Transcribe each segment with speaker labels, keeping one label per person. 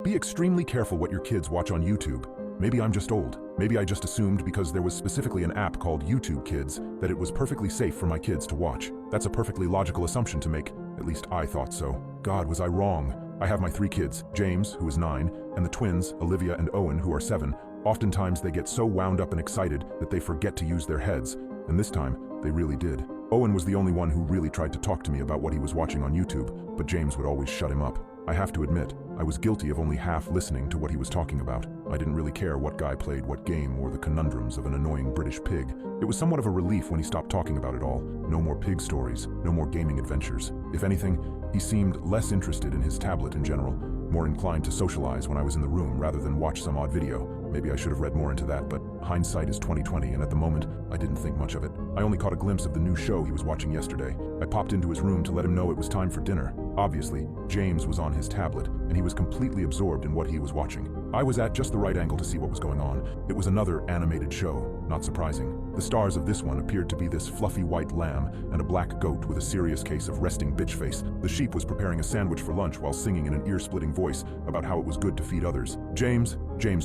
Speaker 1: Be extremely careful what your kids watch on YouTube. Maybe I'm just old. Maybe I just assumed because there was specifically an app called YouTube Kids that it was perfectly safe for my kids to watch. That's a perfectly logical assumption to make. At least I thought so. God, was I wrong. I have my 3 kids, James, who is 9, and the twins, Olivia and Owen, who are 7. Oftentimes they get so wound up and excited that they forget to use their heads, and this time they really did. Owen was the only one who really tried to talk to me about what he was watching on YouTube, but James would always shut him up. I have to admit, I was guilty of only half listening to what he was talking about. I didn't really care what guy played what game or the conundrums of an annoying British pig. It was somewhat of a relief when he stopped talking about it all. No more pig stories, no more gaming adventures. If anything, he seemed less interested in his tablet in general, more inclined to socialize when I was in the room rather than watch some odd video. Maybe I should have read more into that, but hindsight is 20/20, and at the moment, I didn't think much of it. I only caught a glimpse of the new show he was watching yesterday. I popped into his room to let him know it was time for dinner. Obviously, James was on his tablet, and he was completely absorbed in what he was watching. I was at just the right angle to see what was going on. It was another animated show, not surprising. The stars of this one appeared to be this fluffy white lamb and a black goat with a serious case of resting bitch face. The sheep was preparing a sandwich for lunch while singing in an ear-splitting voice about how it was good to feed others. James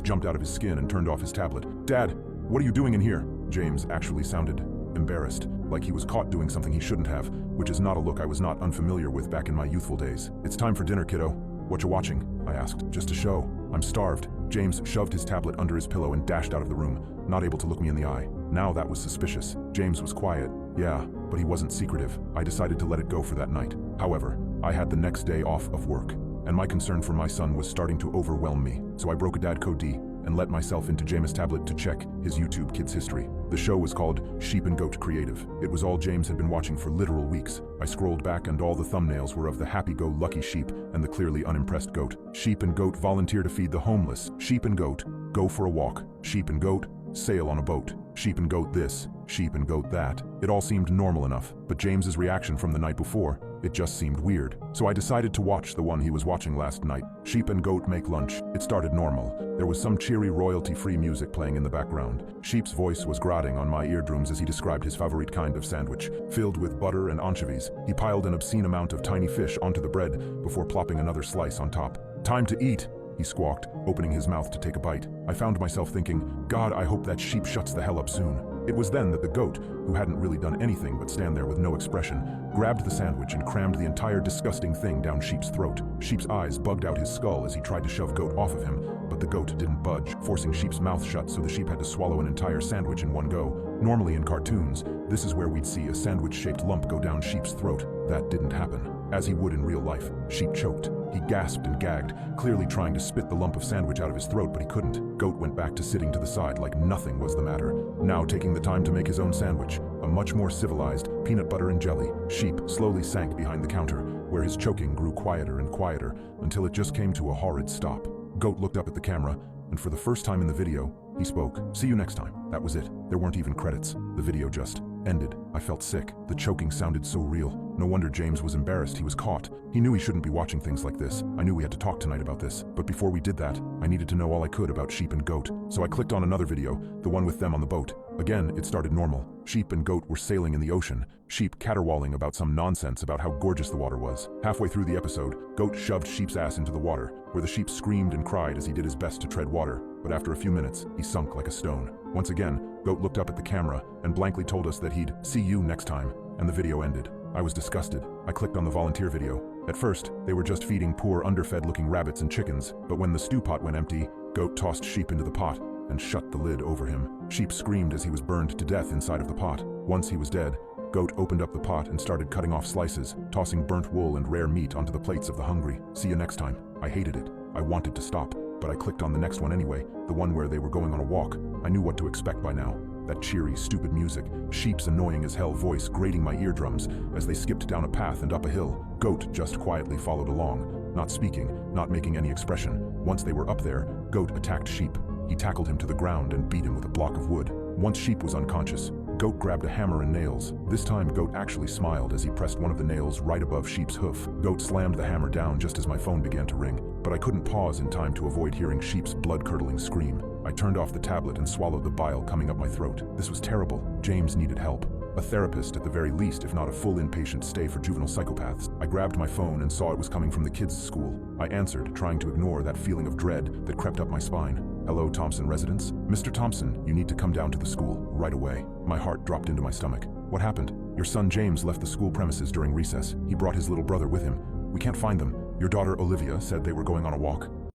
Speaker 1: jumped out of his skin and turned off his tablet. "Dad, what are you doing in here?" James actually sounded embarrassed, like he was caught doing something he shouldn't have, which is not a look I was not unfamiliar with back in my youthful days. "It's time for dinner, kiddo. What you watching?" I asked. "Just a show. I'm starved." James shoved his tablet under his pillow and dashed out of the room, not able to look me in the eye. Now that was suspicious. James was quiet, yeah, but he wasn't secretive. I decided to let it go for that night. However, I had the next day off of work, and my concern for my son was starting to overwhelm me, so I broke a dad code D and let myself into James' tablet to check his YouTube Kids history. The show was called Sheep and Goat Creative. It was all James had been watching for literal weeks. I scrolled back and all the thumbnails were of the happy-go-lucky sheep and the clearly unimpressed goat. Sheep and goat volunteer to feed the homeless. Sheep and goat go for a walk. Sheep and goat sail on a boat. Sheep and goat this, sheep and goat that. It all seemed normal enough, but James's reaction from the night before, it just seemed weird. So I decided to watch the one he was watching last night. Sheep and goat make lunch. It started normal. There was some cheery royalty-free music playing in the background. Sheep's voice was grating on my eardrums as he described his favorite kind of sandwich, filled with butter and anchovies. He piled an obscene amount of tiny fish onto the bread before plopping another slice on top. "Time to eat," he squawked, opening his mouth to take a bite. I found myself thinking, God, I hope that sheep shuts the hell up soon. It was then that the goat, who hadn't really done anything but stand there with no expression, grabbed the sandwich and crammed the entire disgusting thing down Sheep's throat. Sheep's eyes bugged out his skull as he tried to shove Goat off of him, but the goat didn't budge, forcing Sheep's mouth shut so the sheep had to swallow an entire sandwich in one go. Normally in cartoons, this is where we'd see a sandwich-shaped lump go down Sheep's throat. That didn't happen. As he would in real life, Sheep choked. He gasped and gagged, clearly trying to spit the lump of sandwich out of his throat, but he couldn't. Goat went back to sitting to the side like nothing was the matter, now taking the time to make his own sandwich, a much more civilized peanut butter and jelly. Sheep slowly sank behind the counter, where his choking grew quieter and quieter until it just came to a horrid stop. Goat looked up at the camera, and for the first time in the video, he spoke. "See you next time." That was it. There weren't even credits. The video just ended. I felt sick. The choking sounded so real. No wonder James was embarrassed he was caught. He knew he shouldn't be watching things like this. I knew we had to talk tonight about this. But before we did that, I needed to know all I could about Sheep and Goat. So I clicked on another video, the one with them on the boat. Again, it started normal. Sheep and Goat were sailing in the ocean, Sheep caterwauling about some nonsense about how gorgeous the water was. Halfway through the episode, Goat shoved Sheep's ass into the water, where the sheep screamed and cried as he did his best to tread water. But after a few minutes, he sunk like a stone. Once again, Goat looked up at the camera and blankly told us that he'd see you next time, and the video ended. I was disgusted. I clicked on the volunteer video. At first, they were just feeding poor underfed-looking rabbits and chickens, but when the stew pot went empty, Goat tossed Sheep into the pot and shut the lid over him. Sheep screamed as he was burned to death inside of the pot. Once he was dead, Goat opened up the pot and started cutting off slices, tossing burnt wool and rare meat onto the plates of the hungry. See you next time. I hated it. I wanted to stop, but I clicked on the next one anyway, the one where they were going on a walk. I knew what to expect by now. That cheery, stupid music, Sheep's annoying as hell voice grating my eardrums as they skipped down a path and up a hill. Goat just quietly followed along, not speaking, not making any expression. Once they were up there, Goat attacked Sheep. He tackled him to the ground and beat him with a block of wood. Once Sheep was unconscious, Goat grabbed a hammer and nails. This time, Goat actually smiled as he pressed one of the nails right above Sheep's hoof. Goat slammed the hammer down just as my phone began to ring, but I couldn't pause in time to avoid hearing Sheep's blood-curdling scream. I turned off the tablet and swallowed the bile coming up my throat. This was terrible. James needed help. A therapist at the very least, if not a full inpatient stay for juvenile psychopaths. I grabbed my phone and saw it was coming from the kids' school. I answered, trying to ignore that feeling of dread that crept up my spine. Hello, Thompson residence? Mr. Thompson, you need to come down to the school right away. My heart dropped into my stomach. What happened? Your son James left the school premises during recess. He brought his little brother with him. We can't find them. Your daughter Olivia said they were going on a walk.